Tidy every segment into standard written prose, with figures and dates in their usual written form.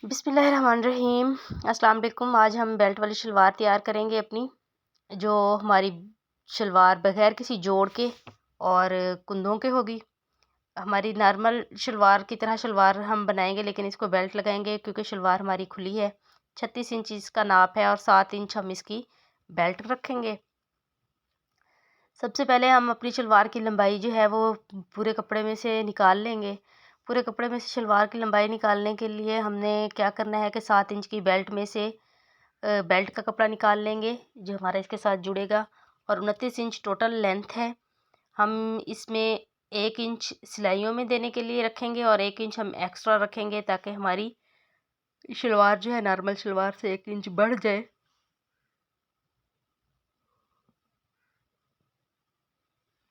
बिस्मिल्लाहिर्रहमानिर्रहीम। अस्सलाम वालेकुम। आज हम बेल्ट वाली शलवार तैयार करेंगे अपनी, जो हमारी शलवार बग़ैर किसी जोड़ के और कुंदों के होगी। हमारी नॉर्मल शलवार की तरह शलवार हम बनाएंगे, लेकिन इसको बेल्ट लगाएंगे क्योंकि शलवार हमारी खुली है। 36 इंच इसका नाप है और 7 इंच हम इसकी बेल्ट रखेंगे। सबसे पहले हम अपनी शलवार की लंबाई जो है वो पूरे कपड़े में से निकाल लेंगे। पूरे कपड़े में से शलवार की लंबाई निकालने के लिए हमने क्या करना है कि 7 इंच की बेल्ट में से बेल्ट का कपड़ा निकाल लेंगे जो हमारा इसके साथ जुड़ेगा, और 29 इंच टोटल लेंथ है। हम इसमें 1 इंच सिलाइयों में देने के लिए रखेंगे और 1 इंच हम एक्स्ट्रा रखेंगे ताकि हमारी शलवार जो है नॉर्मल शलवार से 1 इंच बढ़ जाए।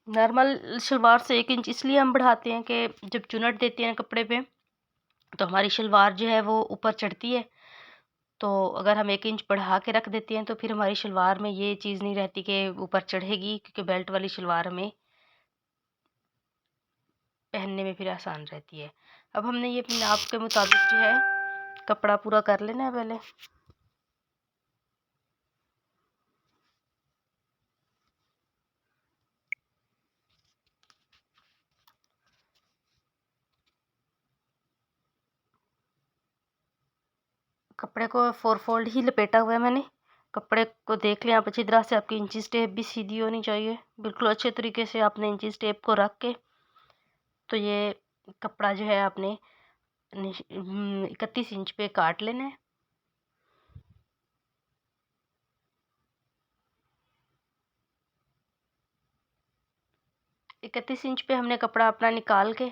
नॉर्मल शलवार से 1 इंच इसलिए हम बढ़ाते हैं कि जब चुनट देते हैं कपड़े पे तो हमारी शलवार जो है वो ऊपर चढ़ती है। तो अगर हम 1 इंच बढ़ा के रख देते हैं तो फिर हमारी शलवार में ये चीज़ नहीं रहती कि ऊपर चढ़ेगी, क्योंकि बेल्ट वाली शलवार हमें पहनने में फिर आसान रहती है। अब हमने ये अपने नाप के मुताबिक जो है कपड़ा पूरा कर लेना है। पहले कपड़े को 4 फोल्ड ही लपेटा हुआ है मैंने। कपड़े को देख लें आप अच्छी तरह से, आपकी इंची टेप भी सीधी होनी चाहिए। बिल्कुल अच्छे तरीके से आपने इंची टेप को रख के तो ये कपड़ा जो है आपने 31 इंच पे काट लेना है। इकतीस इंच पे हमने कपड़ा अपना निकाल के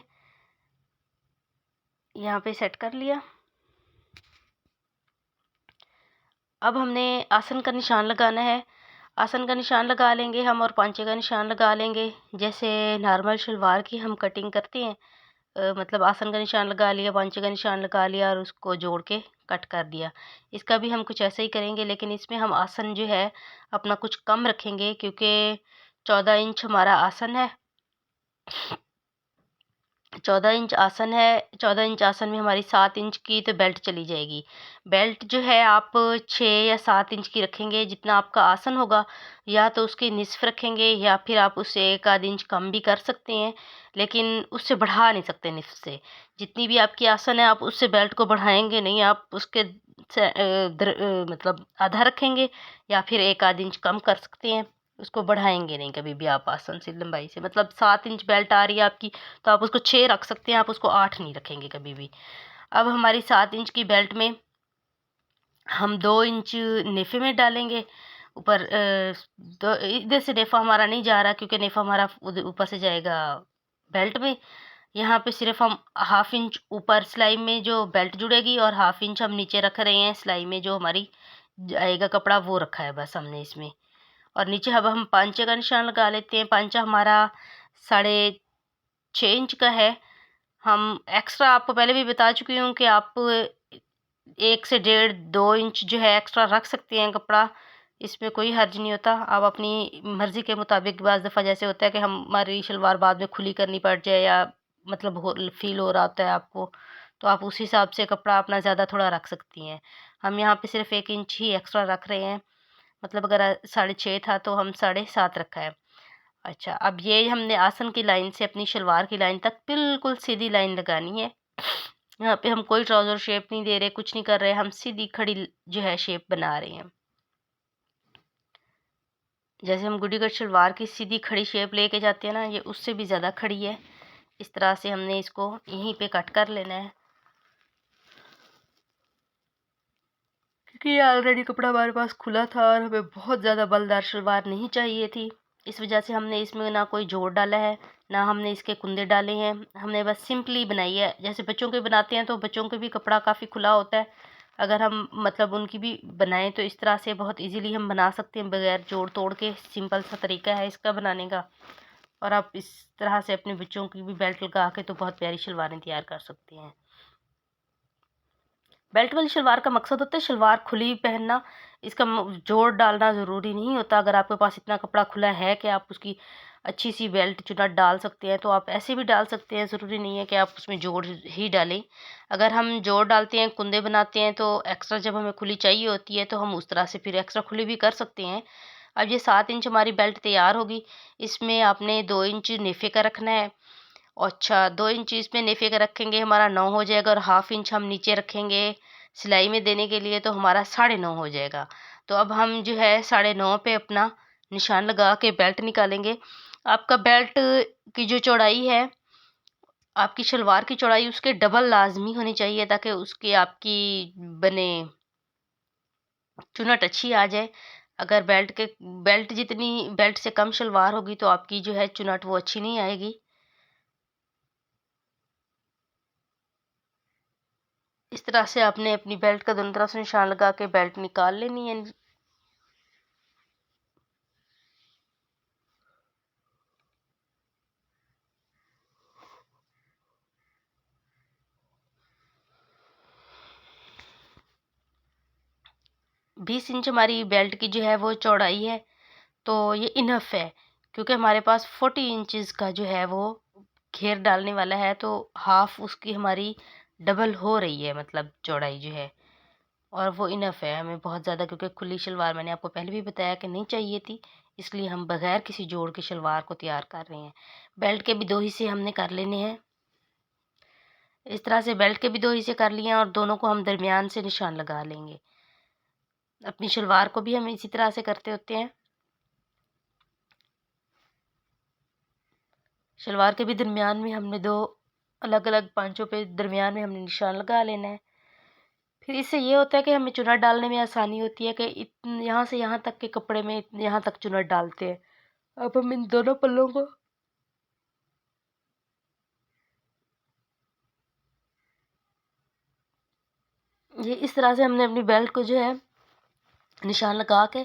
यहाँ पे सेट कर लिया। अब हमने आसन का निशान लगाना है। आसन का निशान लगा लेंगे हम और पांचे का निशान लगा लेंगे, जैसे नॉर्मल शलवार की हम कटिंग करते हैं। मतलब आसन का निशान लगा लिया, पांचे का निशान लगा लिया और उसको जोड़ के कट कर दिया। इसका भी हम कुछ ऐसा ही करेंगे, लेकिन इसमें हम आसन जो है अपना कुछ कम रखेंगे क्योंकि 14 इंच हमारा आसन है। 14 इंच आसन है। 14 इंच आसन में हमारी 7 इंच की तो बेल्ट चली जाएगी। बेल्ट जो है आप 6 या 7 इंच की रखेंगे जितना आपका आसन होगा, या तो उसकी निसफ रखेंगे या फिर आप उससे 1 आध इंच कम भी कर सकते हैं, लेकिन उससे बढ़ा नहीं सकते निसफ से। जितनी भी आपकी आसन है आप उससे बेल्ट को बढ़ाएंगे नहीं, आप उसके मतलब आधा रखेंगे या फिर 1 आध इंच कम कर सकते हैं। उसको बढ़ाएंगे नहीं कभी भी आप आसन से लंबाई से। मतलब 7 इंच बेल्ट आ रही है आपकी तो आप उसको 6 रख सकते हैं, आप उसको 8 नहीं रखेंगे कभी भी। अब हमारी 7 इंच की बेल्ट में हम 2 इंच नेफे में डालेंगे ऊपर। दो इधर से नेफा हमारा नहीं जा रहा क्योंकि नेफा हमारा ऊपर से जाएगा बेल्ट में। यहाँ पे सिर्फ हम हाफ इंच ऊपर सिलाई में जो बेल्ट जुड़ेगी और हाफ इंच हम नीचे रख रहे हैं सिलाई में जो हमारी आएगा कपड़ा, वो रखा है बस हमने इसमें। और नीचे अब हम पांचे का निशान लगा लेते हैं। पांचा हमारा 6.5 इंच का है। हम एक्स्ट्रा आपको पहले भी बता चुकी हूँ कि आप 1 से 1.5-2 इंच जो है एक्स्ट्रा रख सकते हैं कपड़ा, इसमें कोई हर्ज नहीं होता। आप अपनी मर्ज़ी के मुताबिक, बाज़ दफ़ा जैसे होता है कि हमारी शलवार बाद में खुली करनी पड़ जाए या मतलब फील हो रहा होता है आपको, तो आप उस हिसाब से कपड़ा अपना ज़्यादा थोड़ा रख सकती हैं। हम यहाँ पे सिर्फ 1 इंच ही एक्स्ट्रा रख रहे हैं। मतलब अगर 6.5 था तो हम 7.5 रखा है। अच्छा, अब ये हमने आसन की लाइन से अपनी शलवार की लाइन तक बिल्कुल सीधी लाइन लगानी है। यहाँ पे हम कोई ट्राउज़र शेप नहीं दे रहे, कुछ नहीं कर रहे, हम सीधी खड़ी जो है शेप बना रहे हैं। जैसे हम गुड्डी कट शलवार की सीधी खड़ी शेप लेके जाते हैं ना, ये उससे भी ज़्यादा खड़ी है। इस तरह से हमने इसको यहीं पे कट कर लेना है, क्योंकि ये ऑलरेडी कपड़ा हमारे पास खुला था और हमें बहुत ज़्यादा बलदार शलवार नहीं चाहिए थी। इस वजह से हमने इसमें ना कोई जोड़ डाला है, ना हमने इसके कुंदे डाले हैं। हमने बस सिंपली बनाई है। जैसे बच्चों के बनाते हैं तो बच्चों के भी कपड़ा काफ़ी खुला होता है, अगर हम मतलब उनकी भी बनाएं तो इस तरह से बहुत इजीली हम बना सकते हैं बगैर जोड़ तोड़ के। सिंपल सा तरीका है इसका बनाने का, और आप इस तरह से अपने बच्चों की भी बेल्ट लगा के तो बहुत प्यारी शलवारें तैयार कर सकते हैं। बेल्ट वाली शलवार का मकसद होता है शलवार खुली पहनना, इसका जोड़ डालना ज़रूरी नहीं होता। अगर आपके पास इतना कपड़ा खुला है कि आप उसकी अच्छी सी बेल्ट चुन्नट डाल सकते हैं, तो आप ऐसे भी डाल सकते हैं, ज़रूरी नहीं है कि आप उसमें जोड़ ही डालें। अगर हम जोड़ डालते हैं, कुंदे बनाते हैं, तो एक्स्ट्रा जब हमें खुली चाहिए होती है, तो हम उस तरह से फिर एक्स्ट्रा खुली भी कर सकते हैं। अब ये 7 इंच हमारी बेल्ट तैयार होगी, इसमें आपने 2 इंच नेफे का रखना है। अच्छा, 2 इंच इसमें नेफे का रखेंगे, हमारा 9 हो जाएगा, और हाफ इंच हम नीचे रखेंगे सिलाई में देने के लिए, तो हमारा 9.5 हो जाएगा। तो अब हम जो है 9.5 पे अपना निशान लगा के बेल्ट निकालेंगे। आपका बेल्ट की जो चौड़ाई है, आपकी शलवार की चौड़ाई उसके डबल लाज़मी होनी चाहिए, ताकि उसकी आपकी बने चुनट अच्छी आ जाए। अगर बेल्ट जितनी बेल्ट से कम शलवार होगी, तो आपकी जो है चुनट वो अच्छी नहीं आएगी। इस तरह से आपने अपनी बेल्ट का दोनों तरफ से निशान लगा के बेल्ट निकाल लेनी है। 20 इंच हमारी बेल्ट की जो है वो चौड़ाई है, तो ये इनफ है, क्योंकि हमारे पास 40 इंचज़ का जो है वो घेर डालने वाला है, तो हाफ उसकी हमारी डबल हो रही है, मतलब चौड़ाई जो है, और वो इनफ है हमें बहुत ज़्यादा, क्योंकि खुली शलवार मैंने आपको पहले भी बताया कि नहीं चाहिए थी, इसलिए हम बगैर किसी जोड़ के शलवार को तैयार कर रहे हैं। बेल्ट के भी 2 हिस्से हमने कर लेने हैं। इस तरह से बेल्ट के भी 2 हिस्से कर लिए हैं, और दोनों को हम दरमियान से निशान लगा लेंगे। अपनी शलवार को भी हम इसी तरह से करते होते हैं। शलवार के भी दरमियान में हमने 2 अलग-अलग पाँचों पे दरमियान में हमने निशान लगा लेना है। फिर इससे ये होता है कि हमें चुनट डालने में आसानी होती है कि यहाँ से यहाँ तक के कपड़े में यहाँ तक चुनट डालते हैं। अब हम इन दोनों पल्लों को ये इस तरह से हमने अपनी बेल्ट को जो है निशान लगा के,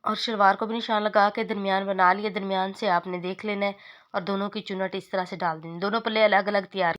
और शलवार को भी निशान लगा के दरमियान बना लिया। दरमियान से आपने देख लेना है, और दोनों की चुनट इस तरह से डाल देनी। दोनों पल्ले अलग-अलग तैयार